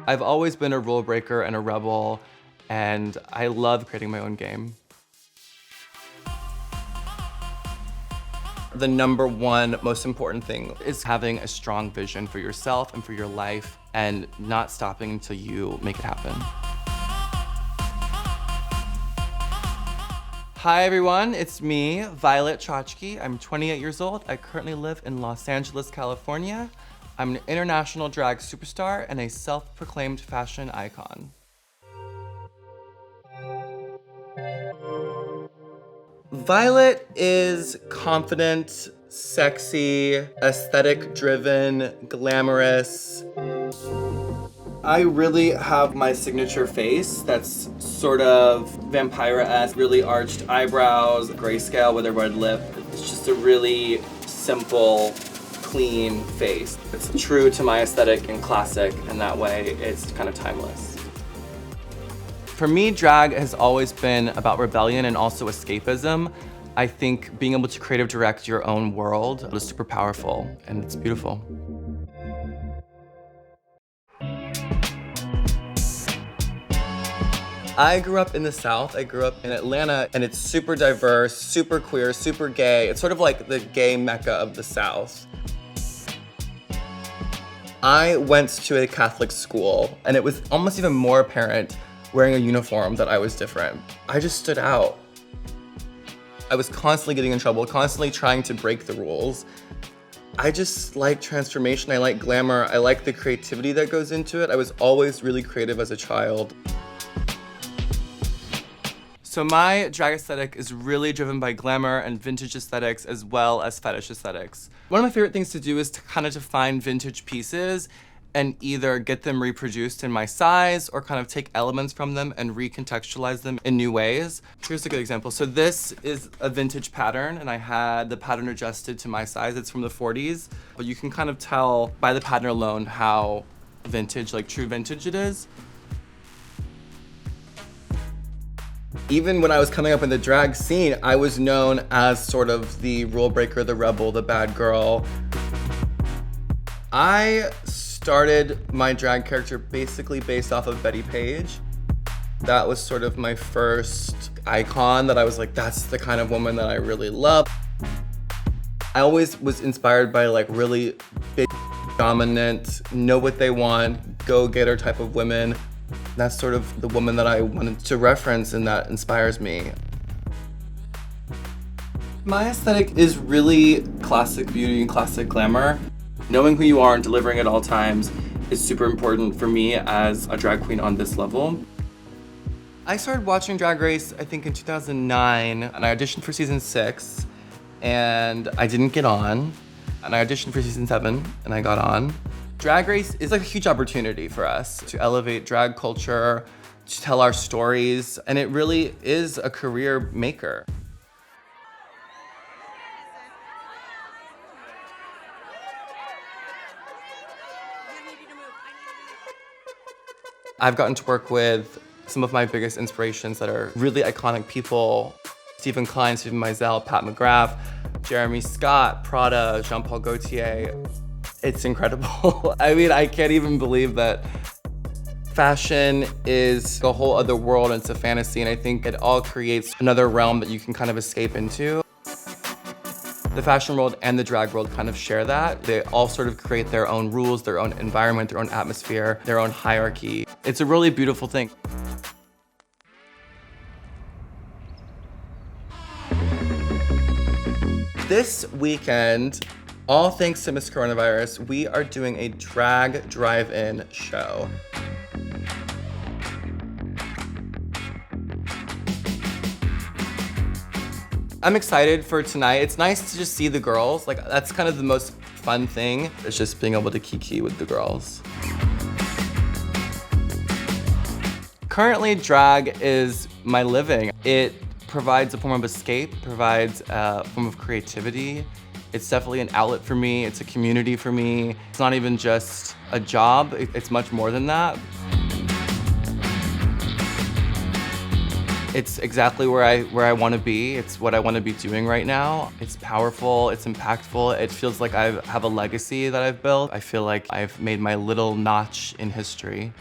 I've always been a rule breaker and a rebel, and I love creating my own game. The number one most important thing is having a strong vision for yourself and for your life and not stopping until you make it happen. Hi everyone, it's me, Violet Chachki. I'm 28 years old. I currently live in Los Angeles, California. I'm an international drag superstar and a self-proclaimed fashion icon. Violet is confident, sexy, aesthetic-driven, glamorous. I really have my signature face that's sort of vampire-esque, really arched eyebrows, grayscale with a red lip. It's just a really simple, clean face. It's true to my aesthetic and classic, and that way it's kind of timeless. For me, drag has always been about rebellion and also escapism. I think being able to creative direct your own world is super powerful, and it's beautiful. I grew up in the South. I grew up in Atlanta, and it's super diverse, super queer, super gay. It's sort of like the gay mecca of the South. I went to a Catholic school, and it was almost even more apparent wearing a uniform that I was different. I just stood out. I was constantly getting in trouble, constantly trying to break the rules. I just like transformation, I like glamour, I like the creativity that goes into it. I was always really creative as a child. So my drag aesthetic is really driven by glamour and vintage aesthetics as well as fetish aesthetics. One of my favorite things to do is to kind of find vintage pieces and either get them reproduced in my size or kind of take elements from them and recontextualize them in new ways. Here's a good example. So this is a vintage pattern, and I had the pattern adjusted to my size. It's from the 40s, but you can kind of tell by the pattern alone how vintage, like true vintage it is. Even when I was coming up in the drag scene, I was known as sort of the rule breaker, the rebel, the bad girl. I started my drag character basically based off of Betty Page. That was sort of my first icon that I was like, that's the kind of woman that I really love. I always was inspired by like really big, dominant, know what they want, go-getter type of women. That's sort of the woman that I wanted to reference, and that inspires me. My aesthetic is really classic beauty and classic glamour. Knowing who you are and delivering at all times is super important for me as a drag queen on this level. I started watching Drag Race, I think in 2009, and I auditioned for season 6, and I didn't get on. And I auditioned for season 7, and I got on. Drag Race is a huge opportunity for us to elevate drag culture, to tell our stories, and it really is a career maker. I've gotten to work with some of my biggest inspirations that are really iconic people. Stephen Klein, Stephen Meisel, Pat McGrath, Jeremy Scott, Prada, Jean-Paul Gaultier. It's incredible. I mean, I can't even believe that fashion is a whole other world, and it's a fantasy, and I think it all creates another realm that you can kind of escape into. The fashion world and the drag world kind of share that. They all sort of create their own rules, their own environment, their own atmosphere, their own hierarchy. It's a really beautiful thing. This weekend, all thanks to Miss Coronavirus, we are doing a drag drive-in show. I'm excited for tonight. It's nice to just see the girls. Like, that's kind of the most fun thing. It's just being able to kiki with the girls. Currently, drag is my living. It provides a form of escape, provides a form of creativity. It's definitely an outlet for me. It's a community for me. It's not even just a job. It's much more than that. It's exactly where I want to be. It's what I want to be doing right now. It's powerful, it's impactful. It feels like I have a legacy that I've built. I feel like I've made my little notch in history.